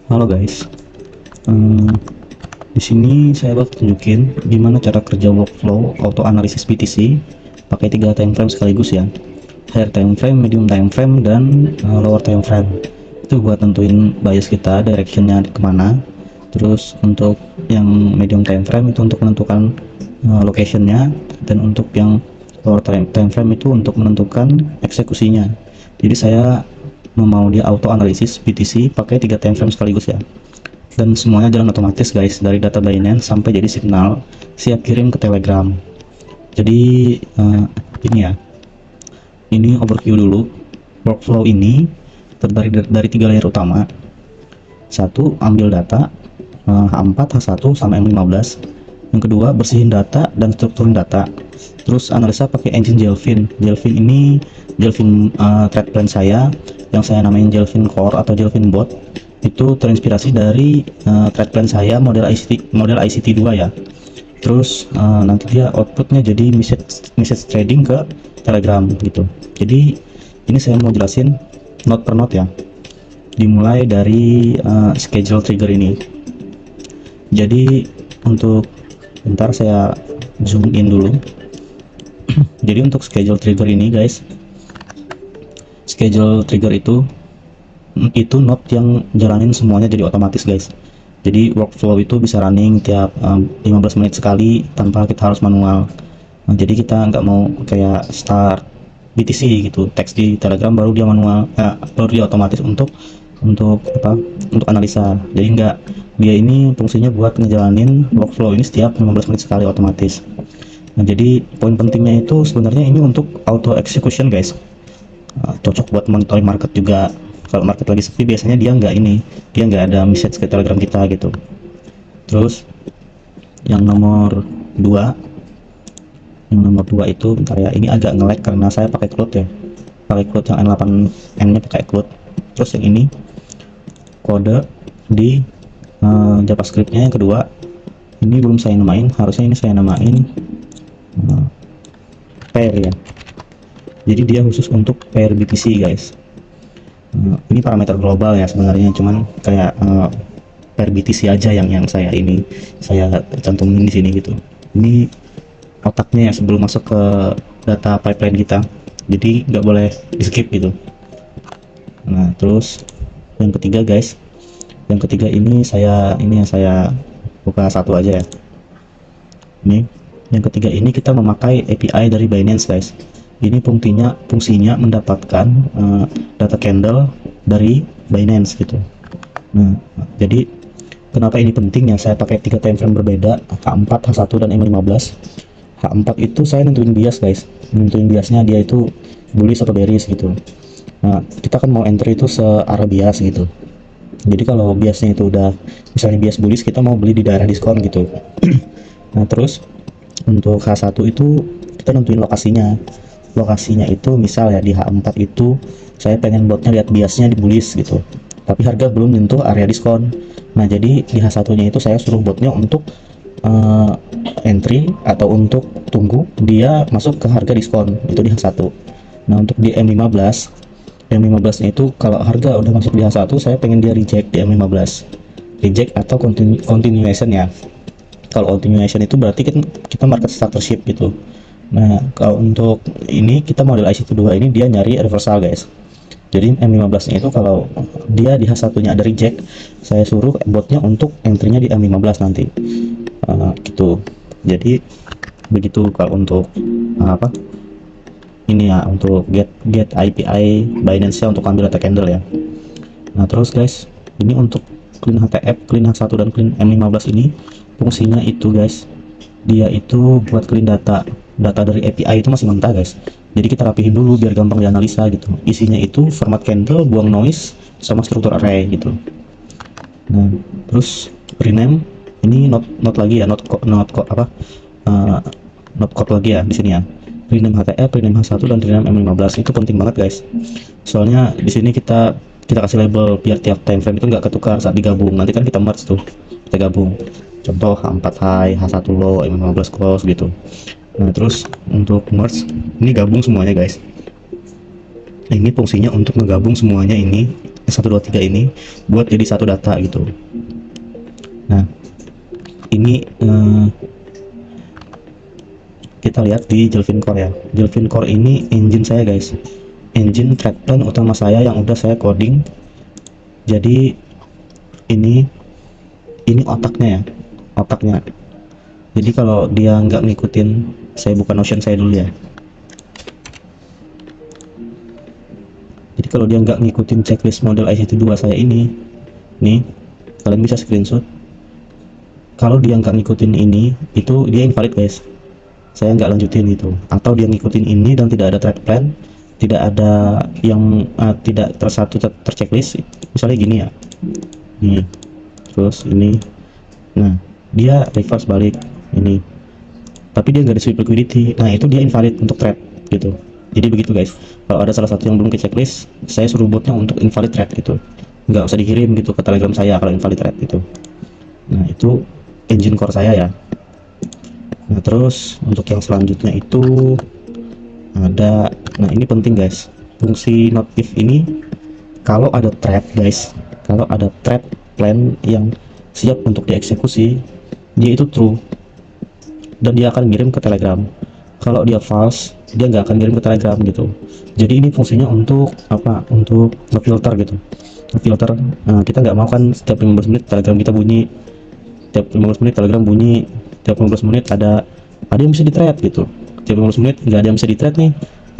Halo guys, Hmm, di sini saya bakal tunjukin gimana cara kerja workflow auto analisis BTC pakai tiga time frame sekaligus ya. Higher time frame, medium time frame, dan lower time frame. Itu buat tentuin bias kita, directionnya kemana. Terus untuk yang medium time frame itu untuk menentukan locationnya, dan untuk yang lower time frame itu untuk menentukan eksekusinya. Jadi saya mau dia auto analisis BTC pakai tiga time frame sekaligus ya, dan semuanya jalan otomatis guys, dari data Binance sampai jadi signal siap kirim ke Telegram. Jadi ini ya, ini overview dulu. Workflow ini terdiri dari tiga layer utama. Satu, ambil data H4, H1 sama M15. Yang kedua, bersihin data dan strukturin data. Terus analisa pakai engine Jelfin. Jelfin ini Jelfin trade plan saya yang saya namain Jelfin Core atau Jelfin Bot. Itu terinspirasi dari trade plan saya model ICT 2 ya. Terus nanti dia outputnya jadi message trading ke Telegram gitu. Jadi ini saya mau jelasin note per note ya, dimulai dari schedule trigger ini. Jadi untuk bentar saya zoom in dulu. Jadi untuk schedule trigger ini guys, schedule trigger itu node yang jalanin semuanya jadi otomatis guys. Jadi workflow itu bisa running tiap 15 menit sekali tanpa kita harus manual. Nah, jadi kita nggak mau kayak start BTC gitu, teks di Telegram baru dia manual, baru dia otomatis untuk apa? Untuk analisa. Jadi nggak, dia ini fungsinya buat ngejalanin workflow ini setiap 15 menit sekali otomatis. Nah, jadi poin pentingnya itu sebenarnya ini untuk auto execution guys. Cocok buat monitoring market juga. Kalau market lagi sepi biasanya dia nggak ada message ke Telegram kita gitu. Terus yang nomor 2, itu bentar ya, ini agak nge-lag karena saya pakai cloud ya, pakai cloud yang N8N nya pakai cloud. Terus yang ini kode di JavaScript-nya yang kedua, ini belum saya namain, harusnya ini saya namain pair ya. Jadi dia khusus untuk pair BTC guys. Ini parameter global ya sebenarnya, cuman kayak pair BTC aja yang saya cantumin di sini gitu. Ini otaknya ya sebelum masuk ke data pipeline kita, jadi nggak boleh di skip gitu. Nah terus yang ketiga guys, ini saya buka satu aja ya. Ini yang ketiga, ini kita memakai API dari Binance guys. Ini fungsinya mendapatkan data candle dari Binance gitu. Nah, jadi kenapa ini penting ya, saya pakai 3 time frame berbeda, H4, H1 dan M15. H4 itu saya nentuin bias guys, nentuin biasnya dia itu bullish atau bearish gitu. Nah, kita kan mau entry itu searah bias gitu. Jadi kalau biasnya itu udah misalnya bias bullish, kita mau beli di daerah diskon gitu. Nah, terus untuk H1 itu kita nentuin lokasinya itu misal ya di H4 itu saya pengen botnya lihat biasnya di bullish gitu, tapi harga belum nyentuh area diskon. Nah jadi di H1 nya itu saya suruh botnya untuk entry atau untuk tunggu dia masuk ke harga diskon itu di H1. Nah untuk di M15 nya itu kalau harga udah masuk di H1, saya pengen dia reject di M15, reject atau continuation ya. Kalau continuation itu berarti kita market starter ship gitu. Nah kalau untuk ini kita model ICT 2 ini dia nyari reversal guys. Jadi M15 nya itu kalau dia di H1 nya ada reject, saya suruh botnya untuk entry-nya di M15 nanti. Gitu. Jadi begitu kalau untuk apa ini ya, untuk get API Binance nya untuk ambil data candle ya. Nah terus guys, ini untuk clean HTF, clean H1 dan clean M15 ini fungsinya itu guys, dia itu buat clean data dari API itu masih mentah guys. Jadi kita rapihin dulu biar gampang dianalisa gitu. Isinya itu format candle, buang noise, sama struktur array gitu. Nah terus rename ini not lagi ya, not code lagi ya di sini ya. Rename HTF, rename H1 dan rename M15 itu penting banget guys. Soalnya di sini kita kasih label biar tiap time frame itu nggak ketukar saat digabung. Nanti kan kita merge tuh, kita gabung. Contoh H4 high, H1 low, M15 close gitu. Nah terus untuk merge ini gabung semuanya guys. Nah, ini fungsinya untuk ngegabung semuanya ini S123 ini buat jadi satu data gitu. Nah, ini kita lihat di Jelvin Core ya. Jelvin Core ini engine saya guys, engine thread plan utama saya yang udah saya coding. Jadi ini otaknya ya, otaknya. Jadi kalau dia nggak ngikutin, saya buka Notion saya dulu ya. Jadi kalau dia nggak ngikutin checklist model IC2 saya ini, nih kalian bisa screenshot. Kalau dia nggak ngikutin ini, itu dia invalid guys. Saya nggak lanjutin itu. Atau dia ngikutin ini dan tidak ada thread plan, tidak ada yang tidak terchecklist. Misalnya gini ya, nih, terus ini, nah dia reverse balik ini, tapi dia nggak ada sweep liquidity. Nah itu dia invalid untuk thread gitu. Jadi begitu guys, kalau ada salah satu yang belum ke checklist, saya suruh botnya untuk invalid thread gitu, nggak usah dikirim gitu ke telegram saya kalau invalid thread itu. Nah itu engine core saya ya. Nah terus untuk yang selanjutnya itu ada, nah ini penting guys, fungsi notif ini kalau ada thread guys, kalau ada thread plan yang siap untuk dieksekusi, dia itu true dan dia akan ngirim ke telegram. Kalau dia false, dia nggak akan ngirim ke telegram gitu. Jadi ini fungsinya untuk apa, untuk ngefilter gitu, ngefilter. Nah, kita nggak mau kan setiap 15 menit telegram kita bunyi, setiap 15 menit telegram bunyi, setiap 15 menit ada yang bisa di thread gitu, setiap 15 menit nggak ada yang bisa di thread nih,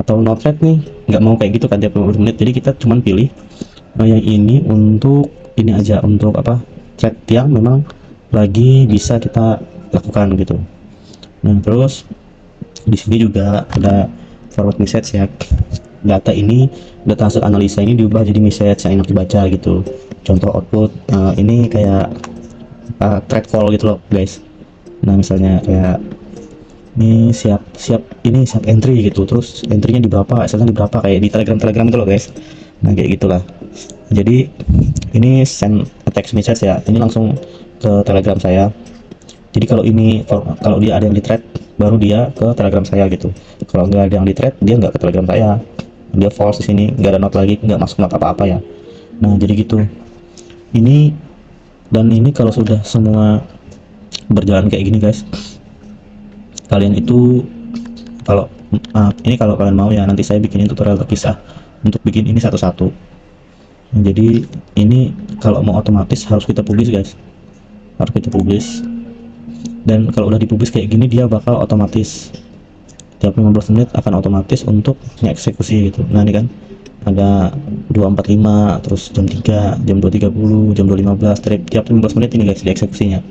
atau no thread nih, nggak mau kayak gitu kan tiap 15 menit. Jadi kita cuman pilih yang ini untuk ini aja, untuk apa, thread yang memang lagi bisa kita lakukan gitu. Nah terus di sini juga ada forward message ya. Data ini, data hasil analisa ini diubah jadi message yang enak dibaca gitu. Contoh output ini kayak thread call gitu loh guys. Nah misalnya kayak ini siap entry gitu, terus entrynya di berapa, SL-nya di berapa, kayak di telegram itu loh guys. Nah kayak gitulah. Jadi ini send text message ya, ini langsung ke telegram saya. Jadi kalau dia ada yang di thread, baru dia ke telegram saya gitu. Kalau nggak ada yang di thread, dia nggak ke telegram saya, dia false di sini, nggak ada note lagi, nggak masuk note apa-apa ya. Nah jadi gitu. Ini kalau sudah semua berjalan kayak gini guys, kalian itu kalau kalau kalian mau ya, nanti saya bikinin tutorial terpisah untuk bikin ini satu-satu. Jadi ini kalau mau otomatis harus kita publish guys, harus kita publish. Dan kalau udah dipublish kayak gini, dia bakal otomatis tiap 15 menit akan otomatis untuk ngeksekusi gitu. Nah ini kan ada 245, terus jam 3, jam 2.30, jam 2.15, tiap 15 menit ini guys dieksekusinya.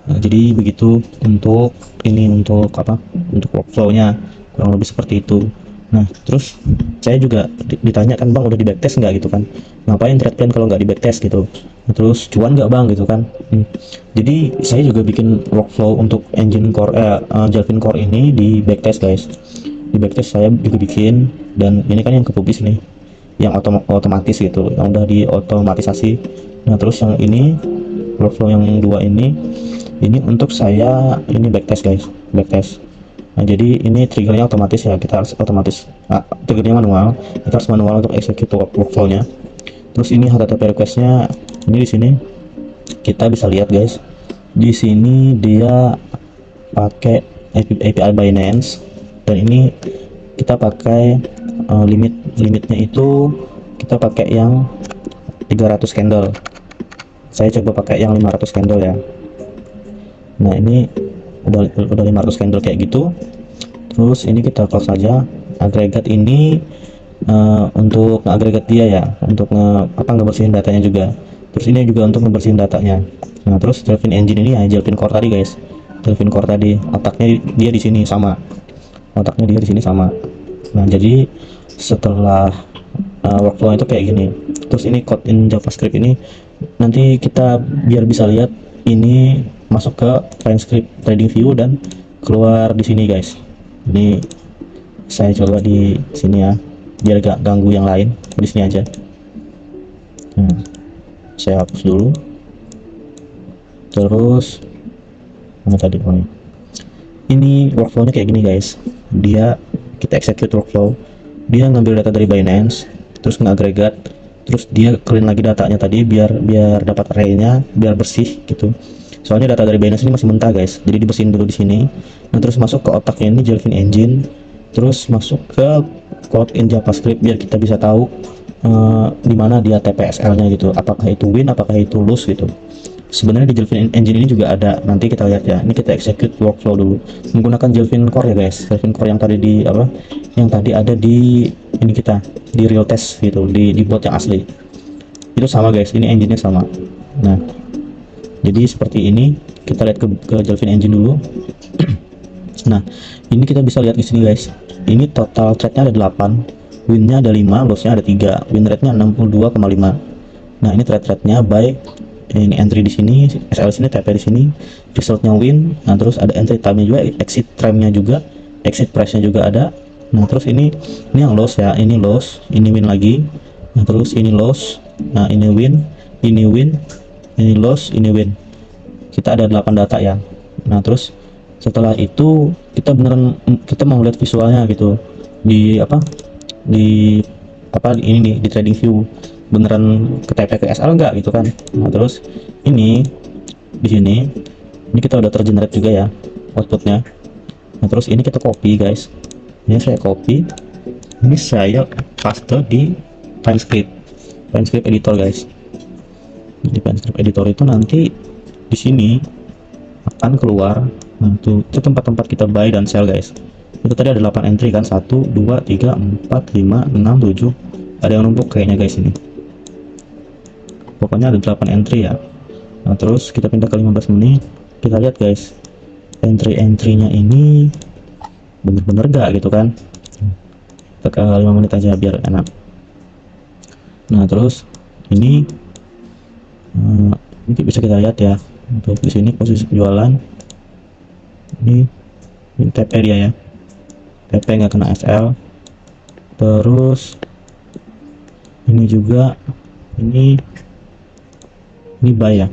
Nah, jadi begitu untuk ini, untuk apa, untuk workflow-nya kurang lebih seperti itu. Nah terus saya juga ditanya kan, bang udah di backtest nggak gitu kan, ngapain thread plan kalau nggak di backtest gitu. Nah, terus cuan nggak bang gitu kan. Jadi saya juga bikin workflow untuk engine core Jelvin Core ini di backtest guys. Di backtest saya juga bikin, dan ini kan yang kepublish nih, yang otomatis gitu, yang udah diotomatisasi. Nah terus yang ini workflow yang dua ini untuk saya ini backtest guys, backtest. Nah jadi ini triggernya otomatis ya, kita harus otomatis. Triggernya manual, kita harus manual untuk execute workflow-nya. Terus ini HTTP request-nya ini di sini kita bisa lihat guys. Di sini dia pakai API Binance, dan ini kita pakai limitnya itu kita pakai yang 300 candle. Saya coba pakai yang 500 candle ya. Nah ini udah 500 candle kayak gitu. Terus ini kita close saja. Agregat ini untuk agregat dia ya, untuk ngebersihin datanya juga. Terus ini juga untuk ngebersihin datanya. Nah terus Jelvin engine ini ya, Jelvin Core tadi guys, Jelvin Core tadi otaknya dia di sini sama, otaknya dia di sini sama. Nah jadi setelah workflow itu kayak gini. Terus ini code in JavaScript ini nanti kita biar bisa lihat ini masuk ke transcript trading view dan keluar di sini guys. Ini saya coba di sini ya, biar gak ganggu yang lain, di sini aja. Saya hapus dulu. Terus tadi ini workflownya kayak gini guys. Dia kita execute workflow, dia ngambil data dari Binance, terus ngagregat, Terus dia clean lagi datanya tadi biar biar dapat arraynya biar bersih gitu. Soalnya data dari Binance ini masih mentah guys, jadi dibersihin dulu di sini. Nah terus masuk ke otaknya ini Jelvin Engine, terus masuk ke code in JavaScript biar kita bisa tahu di mana dia TPSL-nya gitu, apakah itu win, apakah itu lose gitu. Sebenarnya di Jelvin Engine ini juga ada, nanti kita lihat ya. Ini kita execute workflow dulu menggunakan Jelvin Core ya guys, Jelvin Core yang tadi di apa, yang tadi ada di ini kita di real test gitu, di bot yang asli itu sama guys, ini engine-nya sama. Nah jadi seperti ini, kita lihat ke Jelvin Engine dulu. Nah ini kita bisa lihat di sini guys, ini total threadnya ada 8, win-nya ada 5, loss-nya ada 3, win rate-nya 62,5. Nah ini thread-threadnya by ini entry di sini, SL sini, TP di sini, resultnya win. Nah terus ada entry time-nya juga, exit time-nya juga, exit price-nya juga ada. Nah terus ini yang loss ya, ini loss, ini win lagi. Nah terus ini loss, nah ini win, ini win, ini loss, ini win. Kita ada 8 data ya. Nah terus setelah itu kita beneran kita mau lihat visualnya gitu di apa, di apa ini nih di trading view, beneran ke TP ke SL enggak gitu kan. Nah terus ini di sini ini kita udah tergenerate juga ya outputnya. Nah terus ini kita copy guys, ini saya copy, ini saya paste di Pinescript editor guys. Di Pinescript editor itu nanti di sini akan keluar. Nah itu tempat-tempat kita buy dan sell guys. Itu tadi ada 8 entry kan, 1 2 3 4 5 6 7, ada yang numpuk kayaknya guys ini. Pokoknya ada 8 entry ya. Nah terus kita pindah ke 15 menit, kita lihat guys entry-entrynya ini bener-bener gak gitu kan. Kita ke 5 menit aja biar enak. Nah terus ini bisa kita lihat ya, untuk di sini posisi penjualan ini TP dia ya, TP nggak kena SL. Terus ini juga ini buy ya,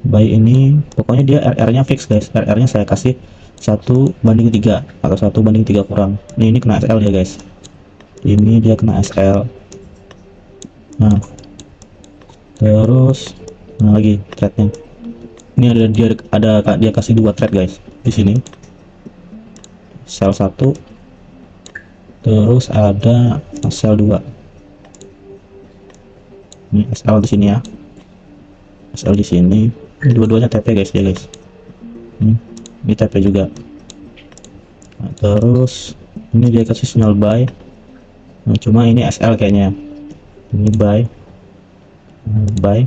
buy ini pokoknya dia RR nya fix guys, RR nya saya kasih 1/3 atau 1/3 kurang. Ini kena SL ya guys, ini dia kena SL. Nah terus lagi threadnya ini dia kasih 2 thread guys di sini, sel 1 terus ada sel 2. Ini SL di sini ya, SL di sini, dua-duanya TP guys ya guys. Ini TP juga. Nah, terus ini dia kasih sinyal buy. Nah, cuma ini SL kayaknya. Ini buy, buy.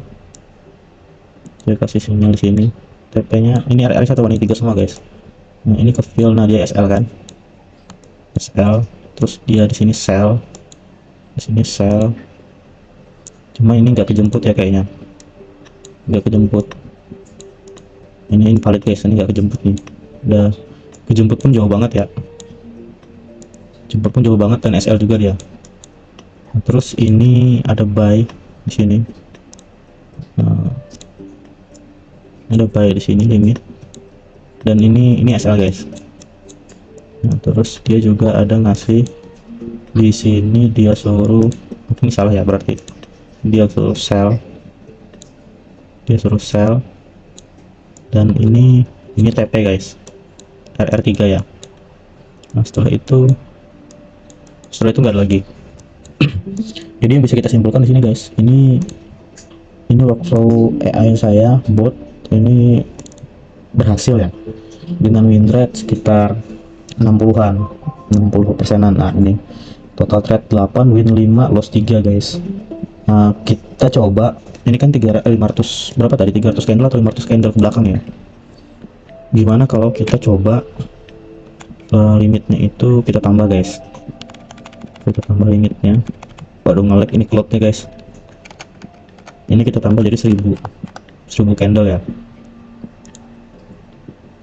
Dia kasih sinyal di sini. TP-nya ini RR 1/3 semua guys. Nah, ini ke fill, nah dia SL kan. SL, terus dia di sini sell. Di sini sell. Cuma ini nggak kejemput ya kayaknya. Nggak kejemput. Ini invalid guys, ini nggak kejemput nih. Udah kejemput pun jauh banget ya. Jemput pun jauh banget dan SL juga dia. Nah, terus ini ada buy di sini. Nah, ada buy di sini limit, dan ini SL guys. Nah, terus dia juga ada ngasih di sini, dia suruh, ini salah ya berarti, dia suruh sell, dan ini TP guys, RR3 ya. Nah setelah itu nggak ada lagi. Jadi yang bisa kita simpulkan di sini guys, ini workflow AI saya bot ini berhasil ya, dengan win rate sekitar 60%-an. Nah ini total trade 8, win 5, loss 3 guys. Nah kita coba, ini kan 500 berapa tadi, 300 candle atau 500 candle ke belakang ya. Gimana kalau kita coba limitnya itu kita tambah guys, kita tambah limitnya. Waduh nge-lag ini cloudnya guys. Ini kita tambah jadi 1000 candle ya.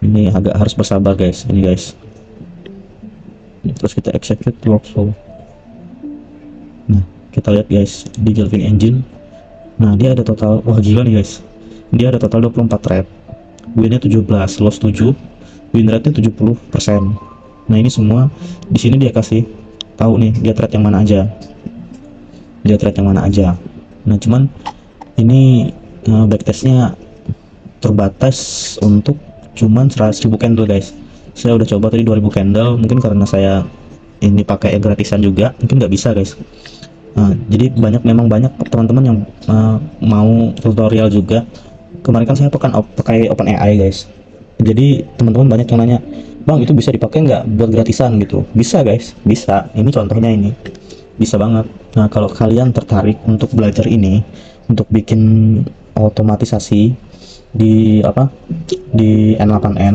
Ini agak harus bersabar guys, ini guys. Terus kita execute workflow. Nah kita lihat guys di Jelvin Engine. Nah dia ada total, wah gila nih guys, dia ada total 24 trade, winnya 17, loss 7, win rate nya 70%. Nah ini semua di sini dia kasih tahu nih dia trade yang mana aja. dia trade yang mana aja. Nah cuman ini backtestnya terbatas untuk cuman 100.000 candle guys. Saya udah coba tadi 2000 candle, mungkin karena saya ini pakai gratisan juga, mungkin nggak bisa guys. Jadi memang banyak teman-teman yang mau tutorial juga. Kemarin kan saya pakai OpenAI guys. Jadi teman-teman banyak yang nanya, bang itu bisa dipakai nggak buat gratisan gitu? Bisa guys, bisa. Ini contohnya ini, bisa banget. Nah kalau kalian tertarik untuk belajar ini, untuk bikin otomatisasi di di N8N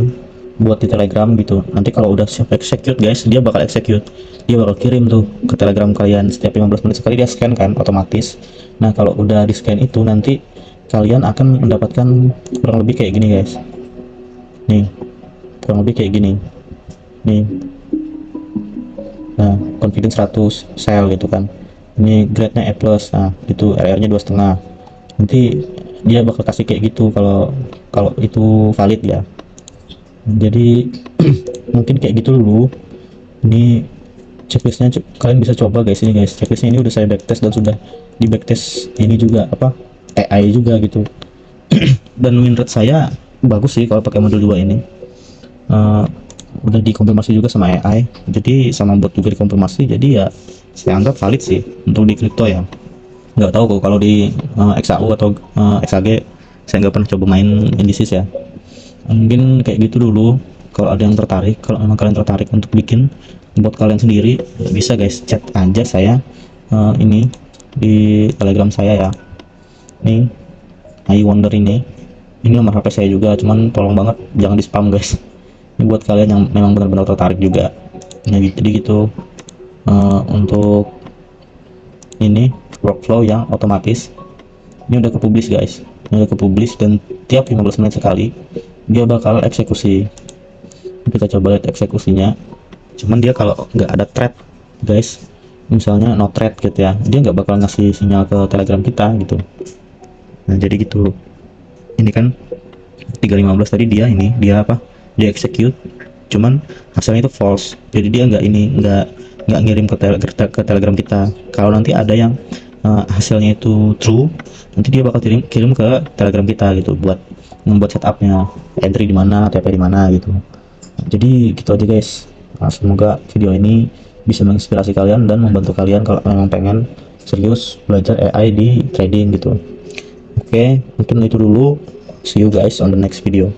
buat di Telegram gitu, nanti kalau udah siap execute guys, dia bakal execute, dia bakal kirim tuh ke Telegram kalian. Setiap 15 menit sekali dia scan kan otomatis. Nah kalau udah di scan itu, nanti kalian akan mendapatkan kurang lebih kayak gini guys. Nih kurang lebih kayak gini nih. Nah confidence 100 sell gitu kan, ini grade nya E+, nah itu RR nya 2,5. nanti dia bakal kasih kayak gitu kalau kalau itu valid ya. Jadi mungkin kayak gitu dulu. Ini checklistnya kalian bisa coba guys. Ini guys checklistnya, ini udah saya backtest dan sudah di backtest ini juga AI juga gitu. Dan win rate saya bagus sih kalau pakai modul 2 ini. Udah dikonfirmasi juga sama AI, jadi sama bot juga dikonfirmasi, jadi ya saya anggap valid sih untuk di kripto ya. Nggak tahu kok kalau di XAU atau XAG, saya nggak pernah coba main indices ya. Mungkin kayak gitu dulu. Kalau ada yang tertarik, kalau memang kalian tertarik untuk bikin bot kalian sendiri, bisa guys, chat aja saya ini di Telegram saya ya. Nih I Wonder ini nomor HP saya juga, cuman tolong banget jangan di spam guys. Ini buat kalian yang memang benar-benar tertarik juga. Nah jadi gitu untuk ini workflow yang otomatis ini udah kepublish guys, ini udah kepublish, dan tiap 15 menit sekali dia bakal eksekusi. Kita coba lihat eksekusinya. Cuman dia kalau nggak ada thread guys, misalnya no thread gitu ya, dia nggak bakal ngasih sinyal ke Telegram kita gitu. Nah jadi gitu. Ini kan 3.15 tadi dia dia execute, cuman hasilnya itu false, jadi dia nggak ngirim ke Telegram kita. Kalau nanti ada yang hasilnya itu true, nanti dia bakal kirim ke Telegram kita gitu, buat membuat setupnya, entry di mana, TP di mana gitu. Jadi gitu aja guys. Semoga video ini bisa menginspirasi kalian dan membantu kalian kalau memang pengen serius belajar AI di trading gitu. Oke, mungkin itu dulu. See you guys on the next video.